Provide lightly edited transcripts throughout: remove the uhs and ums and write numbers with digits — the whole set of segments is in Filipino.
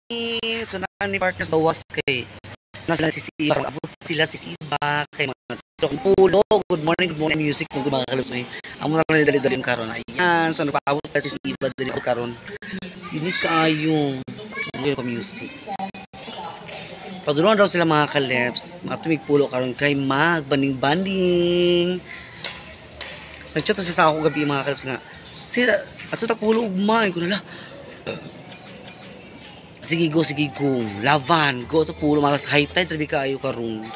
So na ni partners gawas kay nasa si Iba, abot sila si Iba kay mga pulo. Good morning music kung mga kalabs may. Amo na dali-dali karon. Ayan, so nagpaabot kasi si Iba dali karon. Ini kayo ng music. Padulungan daw sila mga kalabs. Matumig pulo karon kay magbanding-banding. Nagchat siya sa ako gabi mga kalabs nga. Sila ato ta pulo ugmay ko nila. Sige go, lavan, go to pulo, maras high tide, trabi kayo karon.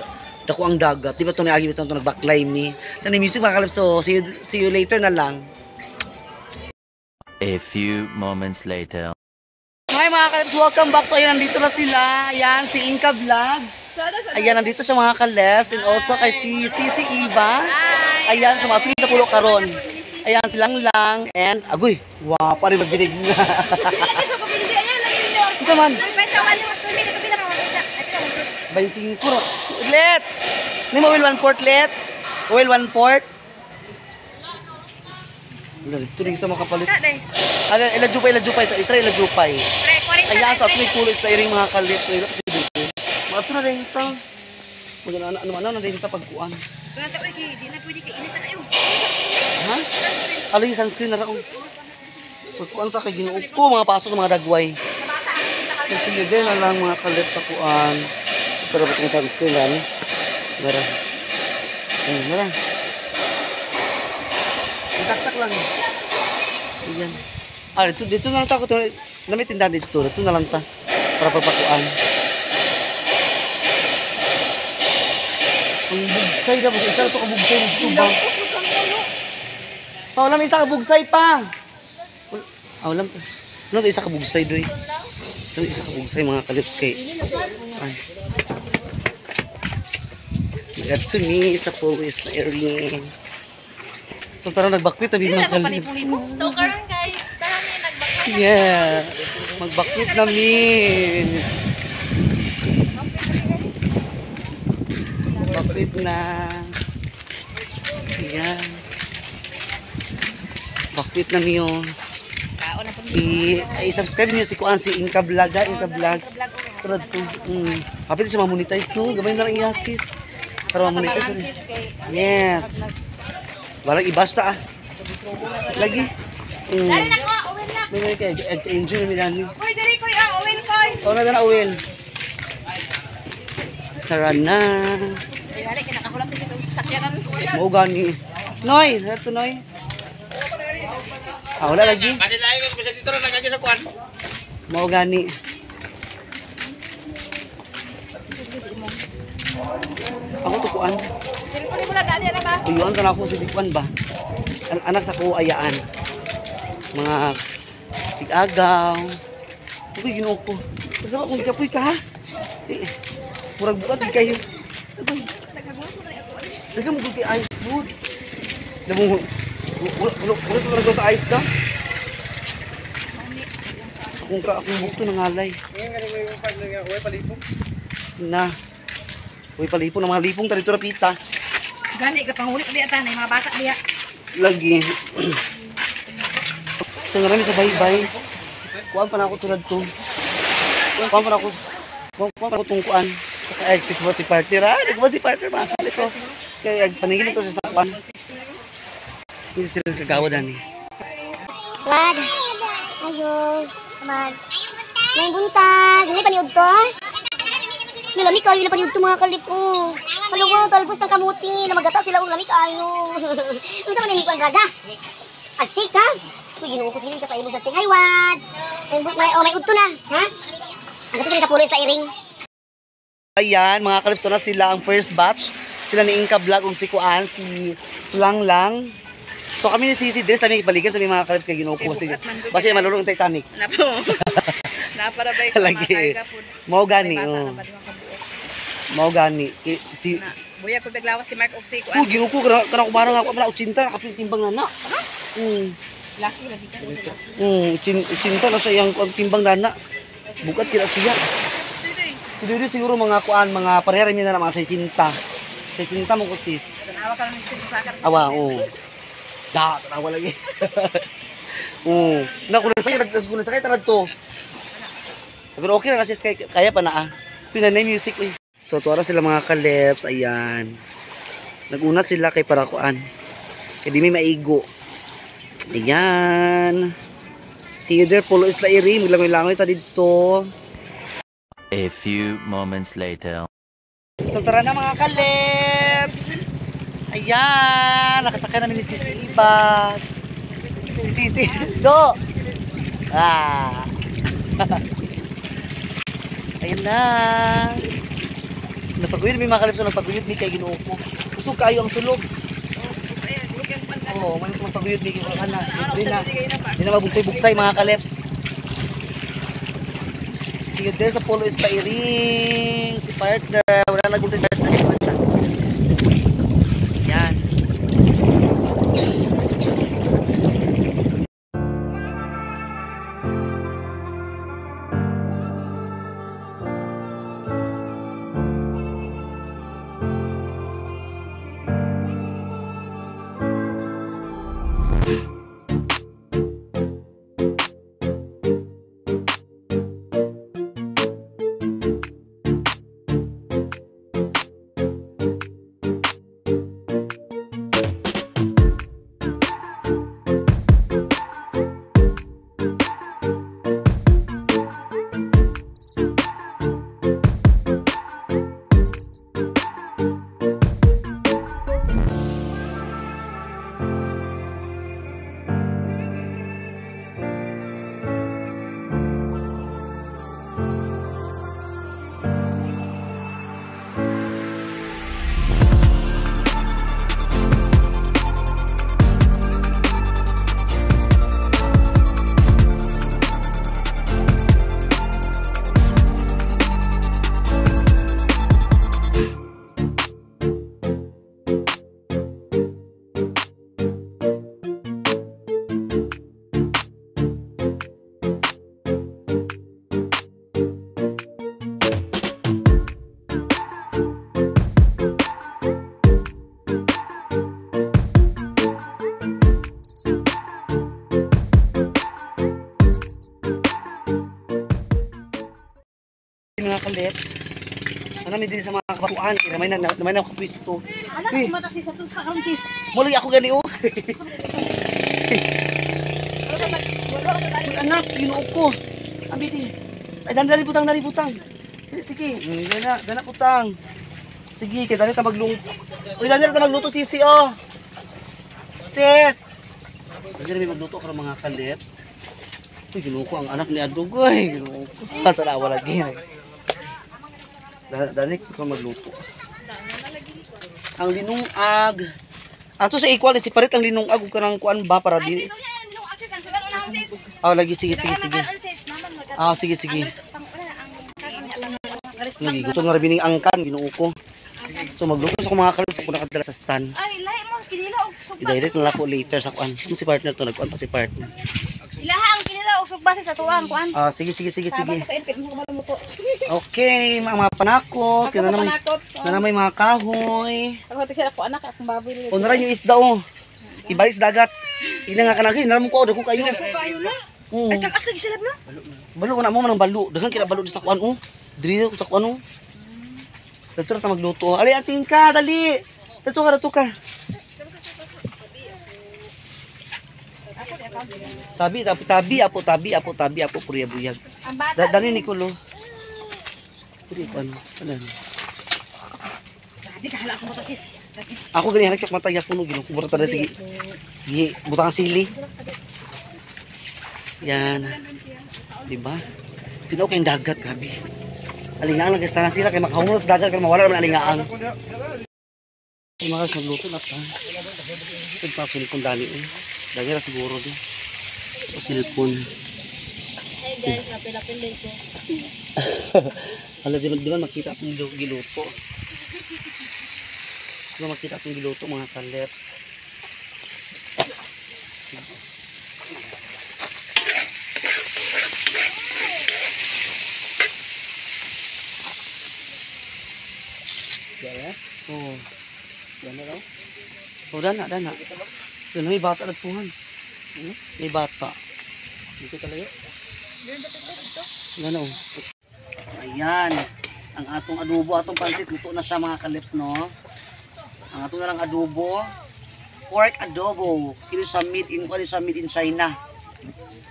Dako ang dagat, di ba ito niagi ito nag-backline me. Na music mga kalabs, so see you later na lang. A few moments later. Hi mga kalabs, welcome back. So ayan, nandito na sila. Ayan, si Inka Vlog. Ayan, nandito siya mga kalabs. And also kay si Iba. Ayan, sa mga tuwing sa pulo karon. Ayan, silang lang. And, agoy, wapa rin magdinig na. Isa man. 25 let. Ni mo oil 1 port let. Oil 1 port. Dito rin kita makapalit. Ila jupay. Isra ila jupay. Ayan, sa atong pulo is layering mga kalip. So, ilap si dito. Mga ito na rin ito. Ano na rin ito pagkuhan. Ha? Ano yung sunscreen na raong? Pagkuhan sa kay ginuog ko, mga pasok ng mga dagway. Sige din na lang mga kalip sa kuan. Pero ba't yung sunscreen lang? Meron. Meron. Tak lang. Ayan. Dito na lang ta. Namit tindahan dito. Dito na lang ta. Para pagpakuan. Ang bugsay na. Isa na ito kabugsay. Dito ba? Wala may isa kabugsay pa. Wala pa. Wala isa kabugsay doy. Wala isa kabugsay mga kalips kay. Got to me sa police na area. So tara nagbakwit tabi mga kalips. So karon guys, tara mi nagbakwit. Yeah. Magbakwit namin. Bakwit na. Ayan. Bakwit na miyo. I-subscribe niyo si Kuan si Inka Vlog, Inka Vlog. Tulad ko. Kapit siya ma-monetize no. Gabay na lang i-assist. Para ma-monetize rin. Yes. Walang i-basta Lagi. Dali na ko, uwin na. May kay enjoy mi dani. Uy, diri ko uwin ko. Na uwin. Tara na. Ay dali kay nakakulap sa sakyanan. Mao gani. Noy, hato Noy. Wala lagi. Kasi lain ko bisa dito na nagagi sa kuan. Mao gani. Ako tukuan. Cellphone mo na dali na ba? Tuyuan ka na ako sa dikuan ba? Anak sa ko ayaan. Mga tig-agaw. Uy, ginoo ko. Kasi ako kapoy ka ha? Murag bukat di kayo. Daga mo kay ice food. Damo wala sa talaga sa ice ka? Akong bukto nangalay. Na. Uy, palipong ng mga lipong tarito rapita. Gani ka panghuli ka diya tanay mga bata diya. Lagi. So marami sa baybay. Kuan pa na ako tulad to. Kuan pa na ako tungkuan. Sa ka-exit mo si partner. Nagba si partner mga kalis. So, kaya paningin ito sa kuan. Hindi sila kagawa dani. Lad. Ayo. Mag. May buntag. Hindi pa niod to. Lami kayo na paniud to mga kalips. Malugaw, talbos ng kamuti. Na magata sila lami kayo. Ano sa manili ko ang raga? At shake ha? Uy, ginuho ko sila ka paibos sa shake. Hi, Wad. May udto na. Ha? Ang gato sila sa pulis sa iring. Ayan, mga kalips to na sila ang first batch. Sila ni Inka Vlog ug si Kuan, si Lang. So kami ni Sisi Dres, kami balikan sa mga kalips kay Ginoo ko. Basta malulong Titanic. Napara bay lagi. Mao gani, Mao gani. Buya ko biglawas si Mark Oxy ko. Ginoo ko kana ko barang ako na 80 kapin timbang nana. Laki lagi ka. 80 na siya yung timbang nana. Bukat kila siya. Si Dudu siguro mga kuan, mga parehara niya na mga 60. 60 mo ko sis. Tanawa ka lang sa sakit. Awa, tanawa lagi. Nakulang sakit tanad to. Pero okay na kasi kaya pa na ah. Pinanay music eh. So tuwara sila mga kaleps, ayan. Naguna sila kay parakuan. Kaya di may maigo. Ayan. See you there, Pulo Isla Iri. Maglangoy-langoy ta dito. A few moments later. So tara na mga kaleps. Ayan. Nakasakay namin ni Sisi Iba. Si Sisi. Do. Ah. Ayan na. Napaguyod may mga kaleps. Napaguyod may kay Ginoo ko. Gusto kayo ang sulog. Oo, may paguyod may kay na. Hindi na mabugsay-bugsay mga kaleps. See you there sa Pulo Isla Iring. Si partner. Wala nagbugsay si partner. Yan. Mga kaleps. Ano may din sa mga kabatuan. Namay na kapwisto. Anak, kumata sis sa tuta karon sis. Muli ako gani oh. Anak, Ginoo ko. Abi di. Ay dali butang. Sige, dana putang. Sige, kay dali ta magluto. Uy, dali ta magluto sisi oh. Sis. Dali may magluto ka mga kaleps. Uy, Ginoo ko ang anak ni Adugoy. Ginoo ko. Patarawa lagi. Dali ko magluto. Ang linungag. Ato sa equal si parit ang linungag ug kanang kuan ba para di. Lagi sige. Sige. Lagi gutom na rabining angkan Ginoo ko. So magluto sa mga kaleps ako nakadala sa stand. Ay, lahi mo kinila og suba. I-direct na ako later sa kuan. Si partner to nagkuan pa si partner. Ilahang kinila og suba sa tuang kuan. Sige. Sabang ko sa impit mo maluto. Okay, mga panakot. Ako sa panakot. May mga kahoy. Ako sila ko anak akong baboy. Unaran yung isda oh. Ibalik sa dagat. Ina nga kanang naram ko ko kayo. Kayo na. Ay tagas lagi sila na. Balo na mo man ang balo. Daghang kina balo sa kuan oh. Diri sa kuan oh. Dito ra ta magluto. Ali ating ka dali. Dito ka. Tabi apo purya buyag. Ang bata. Dali ni kulo. Puri ano? Sabi ka hala ako matasis. Ako gani halak mata ya puno Ginoo. Kubura ta sige. Gi butang sili. Yan. Diba? Tino kay dagat gabi. Alingaan lang kasi sila kay makahumol sa dagat kay mawala man alingaan. Mga sagluto na ta. Pagpapil kung dali eh. Dali ra siguro din. O cellphone. Hey guys, napila-pilay ko. Hala di man makita akong giluto. Di ba makita akong giluto mga kalep. Diyan oh. Diyan na raw. Oh, dana. Diyan may bata nagpuhan. May bata. Dito talaga. Ano? So ayan, ang atong adobo, atong pansit, luto na siya mga kalips, no? Ang atong na lang adobo, pork adobo. Kini siya made in China.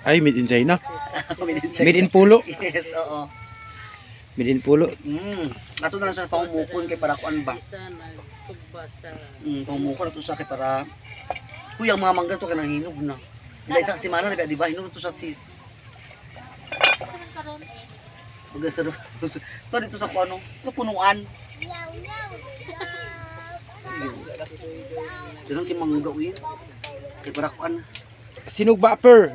Ay, made in China. Made in China. Made in Pulo. Yes, oo. Made in Pulo. Ato na lang siya pangumukon kay para kuan ba? Pangumukon ato siya kay para Uy, ang mga mangga to kanang hinog na. Ila isang simana na di ba hinog to siya sis. Magasaro. To dito sa kuano, sa punuan. Dagang kay mangga uy. Kay para kuan. Sinugba per.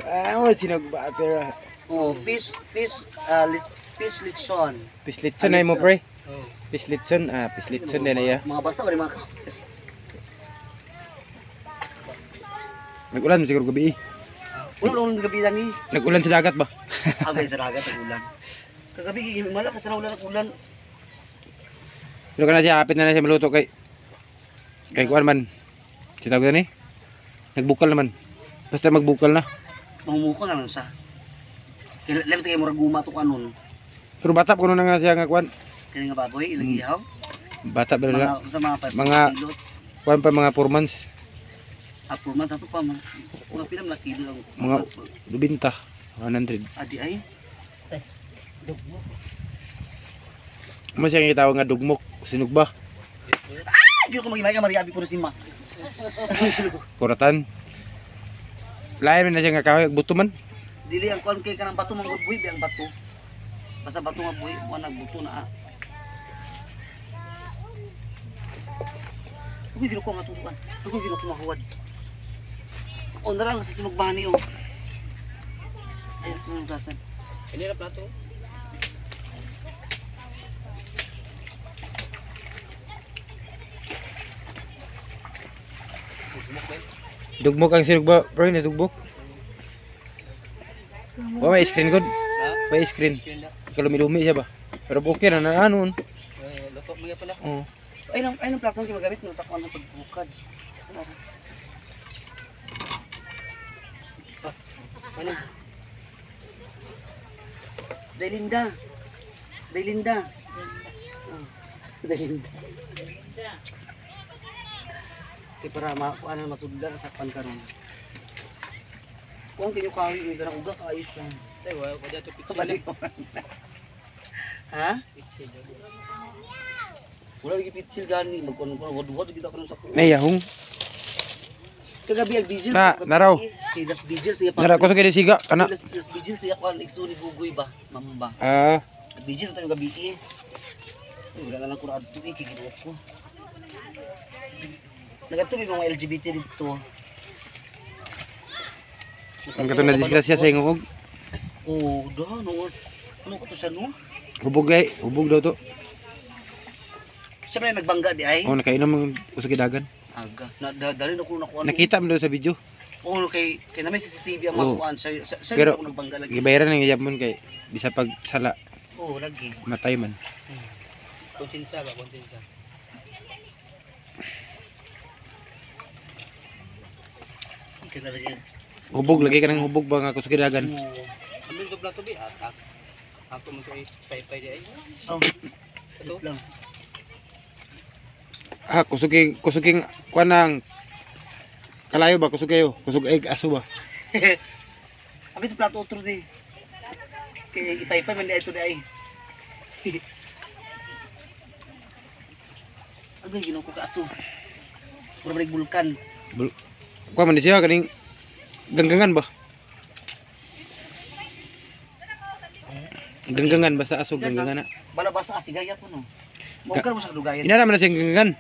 Sinugba per. Oh, fish lechon. Pislitson ay mo pre. Pislitson, pislitson din ay. Mga basa ba ni mga Nag-ulan siguro gabi. Ulan gabi lang ni. Nag-ulan sa dagat ba? Agay sa dagat ang ulan. Kagabi malakas na ulan. Pero kana siya apit na siya maluto kay kuan man. Si tawag ni. Nagbukal naman. Basta magbukal na. Mamumuko na lang siya. Kailan sa kayo murag guma to kanon. Pero bata kuno na nga siya nga kuan. Kaya nga baboy, ilang ihaw. Bata ba na? Sa mga Mga- Kuan pa mga 4 months. Apo man sa to pa mga pinam na kilo lang. Mga lubinta. 100. Adi ay. Mo siya nga tawag nga dugmok. Sinugba. Hindi ko magimay ka mariabi ko si ma. Kuratan. Lain na siya nga kahoy buto man. Dili ang kuan kay kanang bato mangod buhi ang bato. Basta bato nga buhi, mo nagbuto na. Uy, ginuko nga itong sukan. Uy, ginuko mahuwad. O, narang sa sinugbahan niyo. Ayun, sinugasan. Ini na plato. Dugmok ang sinugba. Bro, na dugbok. Wa may screen god. May screen. Kalau midumi siya ba. Pero okay na na ano. Luto mo nga pala. Oh. Ay, nang platong kayo magamit no sa kuan ng pagbukad. Ano? Daylinda. Daylinda. Daylinda. Kaya para makuha na masudlan sa pankaron. Kung kinyo kahoy, may ganang uga kaayos siya. Ay, wala ko dito picture. Kabalik mo. Ha? Wala lagi pitsil gani. Magkuhan-kuhan. Wad-wad kita kanon sa kuha. May yahong. Kagabi ang vigil. Naraw. Das vigil siya pa. Nara ko sa kay siga kana. Das vigil siya kuan ikso ni Gugoy ba? Mamba. Ah, Vigil tayo gabi eh. Wala na lang ko na adto eh. Kiginuot ko. Nagatuloy mga LGBT dito. ang kato na disgrasya sa ingog. Oh, dah no. Ano ko to siya no? Hubog ay, hubog daw to. Siyempre nagbangga di ay. Oh, nakainom ang usog dagan. Aga. Dali na ko nakuha. Nakita mo daw sa video. Oh, kay na may CCTV ang Oo. makuhaan. Siya Pero- ako nagbangga lagi. Gibayaran ang iyapon kay bisa pag sala Oh, lagi. matay man. Konsensya ba? Konsensya. Kita lagi. Hubog lagi ka ng hubog ba nga usog dagan. Oh. Ambil ko plato bi. Ako mo to ay pay-pay di ay. Oh. Ito. Lang. Ah, kusuging kuan ng kalayo ba kusog kayo? Kusog egg aso ba? Abi to plato otro di. Kay ipay-pay man di ito di ay. Agay ginuko ka aso. Pura balik bulkan. Kuan man di siya kaning ganggangan ba? Ganggangan basta aso ganggangan na. Bala basa asigaya po no. Mo ka mo sa dugayan. Ina naman na siyang ganggangan.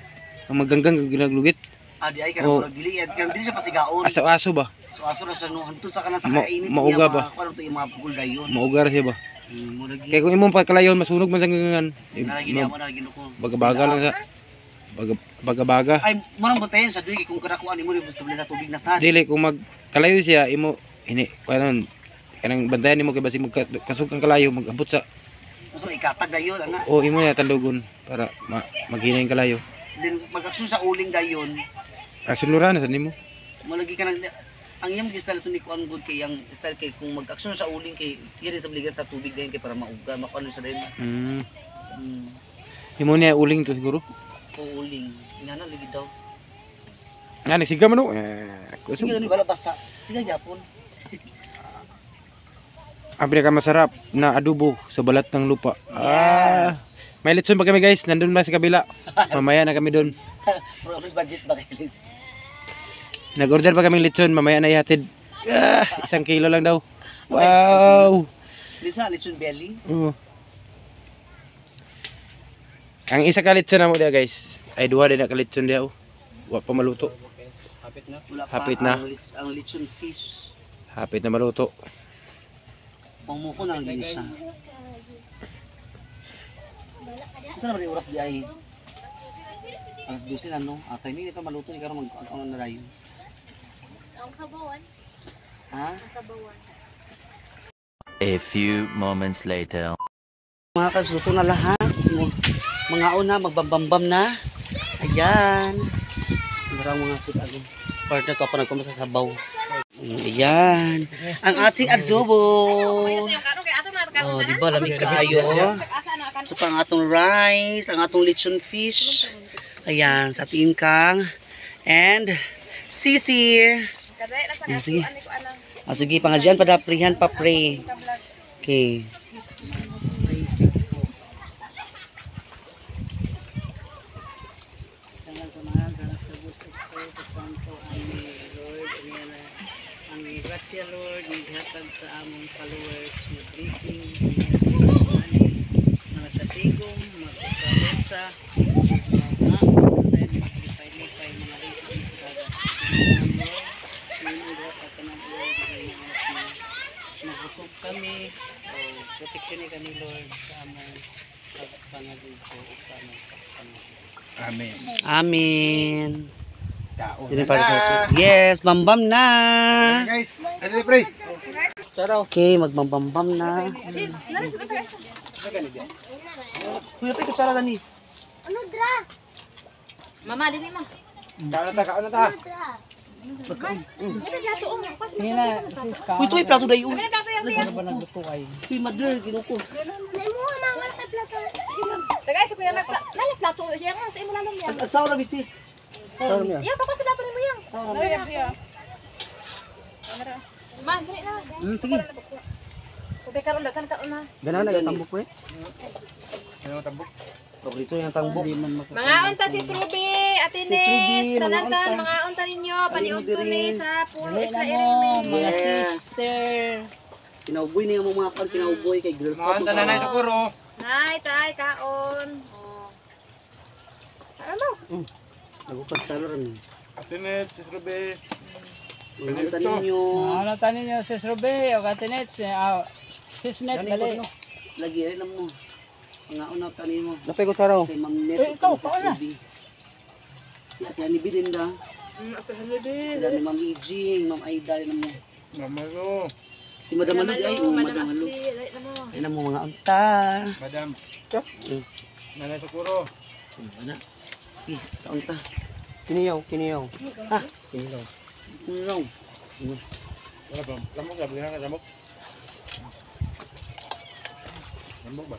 Ang magganggang ginaglugit. Adi ay Oh. kanang dili kanang dili siya pasigaon. Aso ba? So aso na siya no hantud sa kana sa Ma- kainit mauga ba? Kuno to yung mga pugol dayon. Maugar siya ba? Mo lagi. Kaya kung imong pagkalayon masunog man sa ganggangan. Nalagi niya mo nalagi ko. Baga-baga lang sa baga-baga. Ay mo nang butayan sa dugi kung karakuan imo sa bilis sa tubig na sad. Dili kung magkalayo siya imo ini kanon kanang bantayan nimo kay basi magkasug kang kalayo magabot sa Usa ikatag dayon ana. o imo na tandugon para maghinay ang kalayo. Then magaksun sa uling dayon. Kasulura na sa nimo. Mo lagi ka nang ang iyang style ito ni Kuan good kay ang style kay kung mag-action sa uling kay kaya sa biligan sa tubig din kay para mauga makuan siya din. Himo niya uling to siguro. O uling. Ingana ligid daw. Nga nagsiga man o. Sige gani bala basa. Sige gyapon. Ang pinakamasarap na adobo sa balat ng lupa. Yes. May litson pa kami guys, nandun na sa kabila. Mamaya na kami doon. Bro, budget ba kay Liz? Nag-order pa kaming litson, mamaya na ihatid. 1 kilo lang daw. Wow! Lisa, lechon belly. Oo. Ang isa ka litson na mo dia guys, ay duha din na ka litson dia. Wa pa maluto. Hapit na. Wala pa Hapit na. ang lechon fish. Hapit na maluto. Pangmuko na lang din siya. Saan na ba yung oras di ay? Alas 12 na no? Kaya hindi ito maluto ni karon mag-ano na rayon. Ang kabawan. Ha? Kasabawan. A few moments later. Mga kasuto na lahat. Mga una, magbambambam na. Ayan. Marang mga sutag. Partner ko pa nagkumasa sa sabaw. Ayan. Ang ating adobo. Oh, di ba lamig kayo? So pang atong rice, ang atong lechon fish. Ayan, sa tingkang. And sisi. Ayan, sige. Sige, pangadyan pa daprihan pa pre. Okay. Ang grasya Lord, naghatag sa among followers na blessing, mga katigong, mga kasalusa, mga maglipay-lipay, mga rito sa dagat. Minulot at kanang Lord, nagusog kami, o proteksyonin kami Lord sa among pagpangaluto o sa among pagpangaluto. Amen. Amen. Kaon. Yun para sa soup. Yes, bambam na. Guys, ano pre? Okay, magbambambam na. Kuya, pa kutsara gani. Ano dra? Mama, dili mo. Kaon na ta. Kuy, ito ay plato dayo. Ano Kuy, mother, ginuko. Nay mo mga plato. Tagay sa kuya may plato siya nga sa imo lalom yan. At saura bisis. Iya pa ko sa plato nimo yang. Ma, dili na. Sige. Kubi karon dagan karon na. Gana na yung tambok pre. Ano tambok? Paborito yung tambok. Mga unta si Ruby, Atines, tanatan, mga unta ninyo, paniudto ni sa pulo isla iring. Yes. Kinauboy niya mo mga kan, kinauboy kay girls Mga anta na na ito kuro. Nay, tay, kaon. Ano? Nagupad sa ron. Atinet, si Ruby. Ang tanin nyo. Ano tanin niyo si Ruby o Katinet, si Snet, dali. Lagi rin mo. Mga una tanin mo. Napay ko taraw. Kay Ma'am Net. ikaw, si pauna. Silvi. Si Ate Ani Birinda. Sila ni Ma'am Ijing, Ma'am Aida. Yan mo. Mamalo. Si Madam Alud ay. Madam Alud. Yan mo mga unta. Madam. Nanay ito kuro. Ano? Eh, kaunta. Kiniyaw, kiniyaw. Ha? Kiniyaw. Ano lang? Wala ba? Lamok na, bigyan ka lamok. Lamok ba?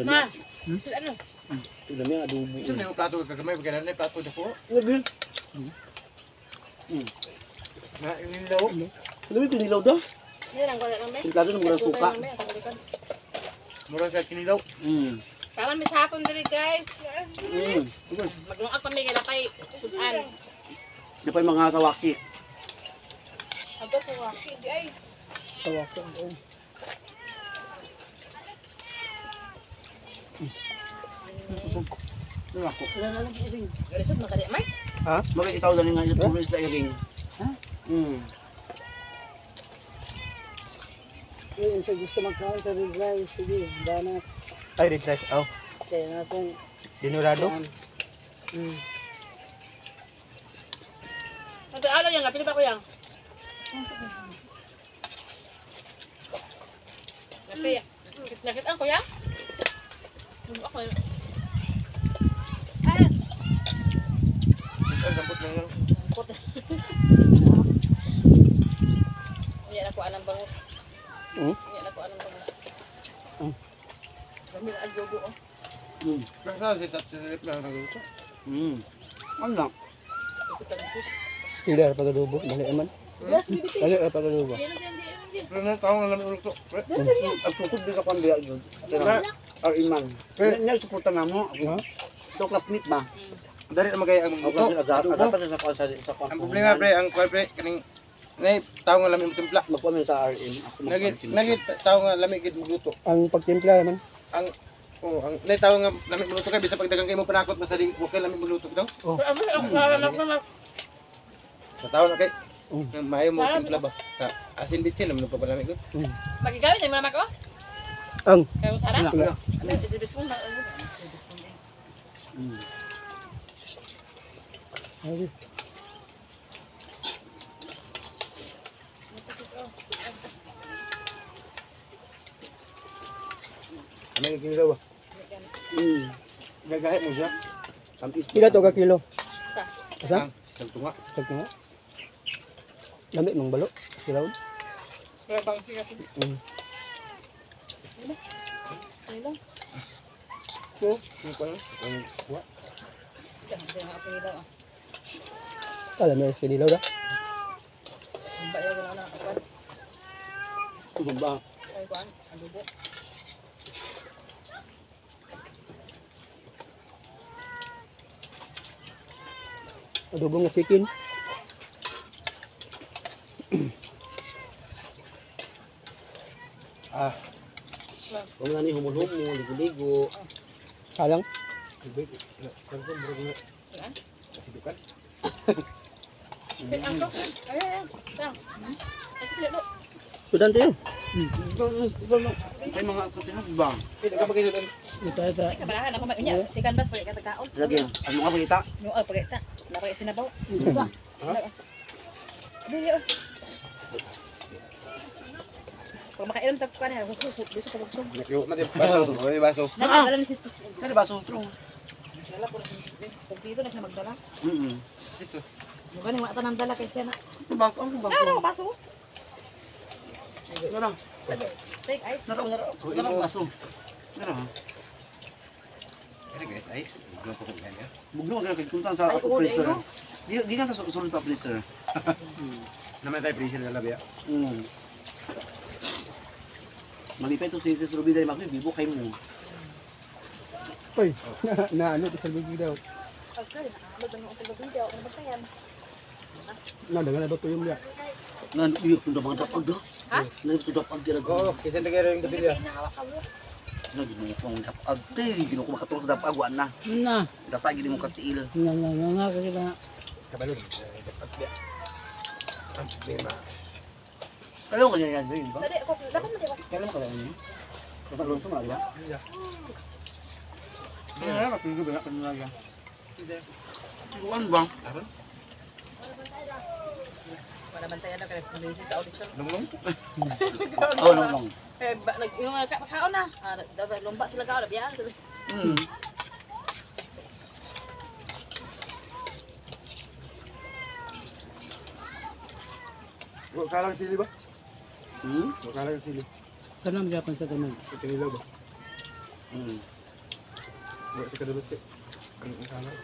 Ma. Ano? Ito na adobo. Ito na yung plato kagamay, bigyan na yung plato na kuro. Labi. Na, yung nilaw. Labi ito nilaw daw. Dili lang ko lang may. Tingkado ng murang suka. Mura sa kinilaw. Kaman mi sa hapon diri guys. Mm. Maglungag pa mi kay napay sudan. Di pa yung mga kawaki. Ato ko waki di ay. Ano ako? Garisod makadi may. Ha? Bakit ikaw dali nga yung puro isla iring? Ha? Yung sa gusto magkain sa red rice, sige, dana. Ay, red rice. Oh. Kaya natin. Dinurado. Ito ala yang, pili pa ko yang. Nakit ang kuya? Ako. Ang gambot na yun. anang bangus. Hmm? Yan ako anang bangus. Dami na adobo oh. Saan si Tatsilip lang nagluto? Ano lang? Hindi, pag-adobo. Dali naman. Dali, pag-adobo. Pero na tao nga namin ulo. Ang tukod din sa pambiya yun. Ang iman. Yan, suporta na mo. Ito, classmate ba? Dari na magaya ang Ito, adobo. dapat sa kwan. Ang problema pre, ang kuwan pre, kaning nay tao nga lamin mo timpla. Magpamin sa RM. Ako Nagit tao nga lamin gid magluto. Ang pagtimpla naman. Ang nay tao nga lamin magluto kay bisa pagdagang kay mo panakot basta di okay lamin magluto daw. Sa tao na kay mayo mo timpla ba? Sa asin bitsin naman pa pala ko. Magigamit mo naman ko? Ang. Kaya tara. Wala. Ano, isibis mo na. Ano yung kilo ba? Gagahit mo siya. Pila to ka kilo? Sa. Asa? Tagtunga. Tagto nga. Lamit mong balo. Kilo. Kaya bang siya. Ano lang? So, yung pa lang. Diyan ako nila. Kala may sililaw da. Ang bayaw ko na ako. Ito ba? Ay kuan, adobo. Adobo nga chicken. Kung nga ni humul-humul, ligo-ligo. Kalang. Ay, angko. Ay. Tang. Ay, do. Sudan to yun. Ay, mga kutinag ba? Kabalahan ako mag-unya. Si Canvas pag katakaon. Lagi, ano nga pakita? Yung pagkita. Napay sinabaw. Dili oh. Pag makainom tag kuan ha, gusto ko bugsog. Nakyo, mati baso. Oy baso. Dala ni sis. Ano ba? Sutro. Dala ko. Pag dito na siya magdala. Siso. Mo ganing mata nang dala kay siya na. Baso, ano ba? Ano baso? Ano? Take ice. Ano baso? Ano? Ano guys, ice. Gusto ko kanya. Bugno ka kung sa Ay, oo, freezer. oo. Di nga sa sulod pa freezer. Naman tayo pressure na labi. Malipay to si Sis Ruby dahil magno bibo kay mo. Uy, na ano, sa bigi daw. Okay, nakakalod ang sa video. Ano ba yan? Na, dagan na ba to yung liya? Ngan uyo kun mga dapag do. Ha? Ngan to dapag dira Oo, go. kasi tagay rin gabi niya. Ngan gino ko ang dapag te, gino ko makatulong sa dapag wa na. Na, Data gini mo katiil. nga kasi na. Kabalog. Dapat niya. Ang problema. Kayo kanya yan din ba? Dali ako, dapat mo di ba? Kailan mo kaya niyo? Sa Alonso nga ya. Ano na mapilgo ba kan laga? Kuan ba? Para bantayan na kay visit audition. Lunglong. Oh, long. Eh, yung kaon na. Dapat lumba sila kaon, biyan. Kalang sili ba? Kalang sili. Kanang Japan sa tanan. Kinilaw ba? Wala sa kadulot eh. Ang kalang.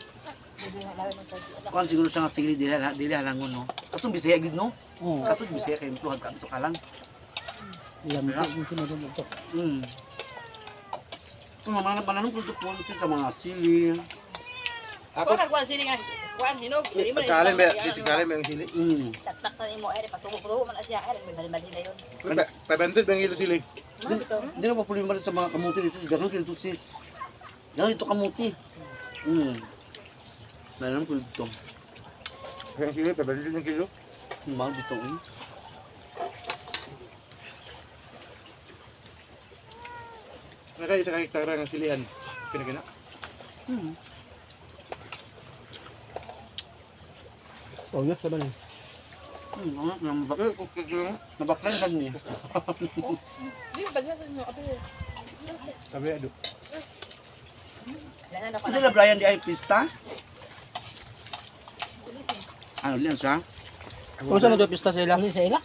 Kuan siguro siya nga sige dili halangon no. Katong Bisaya gid no. Oh, Katong Bisaya kay tuhan ka to kalang. lamig mo sinunod ito. Kung mga pananong produkto sa mga sili. Ako kagwan sini nga. Kuan hinog, dili mo na. Kaling ba? Kaling ba yung sili? Tak sa imo ere patubo man siya ere may bali na yon. 500 bang kilo sili? Hindi na pa problema sa mga kamuti ni sis. Ganun kilo sis. Ganun ito kamuti. Meron ko ito. Yung sili, 500 yung kilo? Mahal dito eh. Nakaya sa hektara ng silihan. Kina-kina? Oh, yes, sabi na. Nabaklan ka niya. Di ba bagla sa inyo abi. Sabi ado. Lan na Kasi na Brian di ay pista? Ano liyan siya? Kung saan na pista sa ila? Sa ila?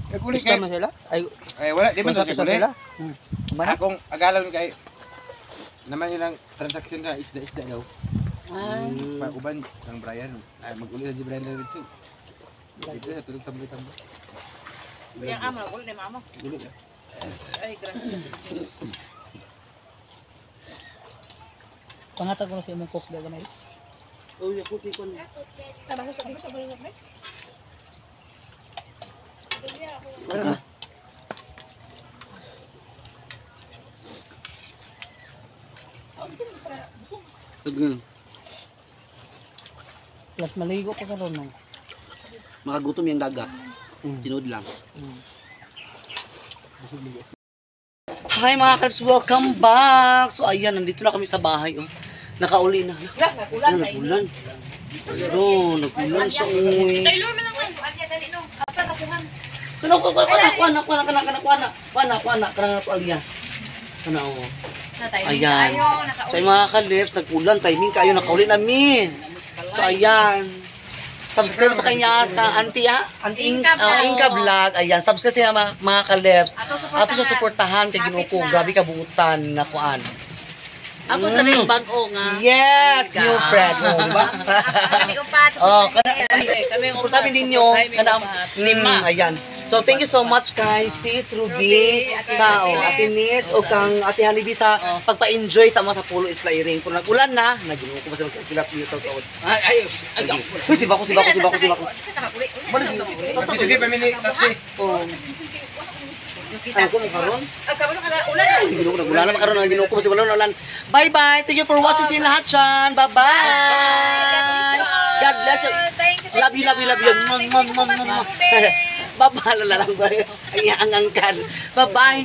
Kuli Gusto kay. mo sila? Ay, Ay wala, di man to gusto siya kuli. sila? Mana? Akong agalaw ni kay naman yun ang transaction na isda-isda daw. Uban ng Brian. Ay mag-uli na si Brian na rin siya. Dito sa tulog tambay-tambay. Yang amo, ulo ni mama. Gulo na. Ay, gracias. Pangatag ko na sa imong cook daw gamay. Oh, yung cookie ko na. Tara ko sa dito sa balik na. Plus maligo ko karon no. Makagutom yung dagat. Tinood lang. Hi mga kalibs, welcome back! So ayan, nandito na kami sa bahay. Oh. Nakauli na. Nakulan na ini. Nagulan. Pero, nagulan siya. Uy. Taylor na lang. Anya dali no. Ata na kuhan. Kana tuwalya. Kana o. Natay. Ayan. So mga kalibs, nagkulan, timing kayo, nakauli namin. So ayan. Subscribe sa kanya sa Auntie Inka Vlog. Ayan, subscribe sa mga kalibs. Ato siya suportahan kay Ginoo ko. Grabe ka buutan na kuan. Ako sa ning bag-o nga. Yes, new friend mo, di ba? Kami upat. Oh, kana Kami suportahan ninyo kana lima. ayan. So thank you so much kay Sis Ruby sa Ate Nits o kang Ate Hanibi sa pagpa-enjoy sa mga sa Pulo Isla Iring. Kung nag-ulan na, naginuko pa sila kilap dito sa Ay, Uy, sibako. Sa kana uli. Sige pa mini taxi. Oh. Ano ko karon? Ang kabalo kana ulan. Ginuko nag-ulan na karon naginuko pa si wala ulan. Bye-bye. Thank you for watching sin lahat dyan. Bye-bye. God bless you. Love you. Babala lang ba? Ang angkan. Bye-bye.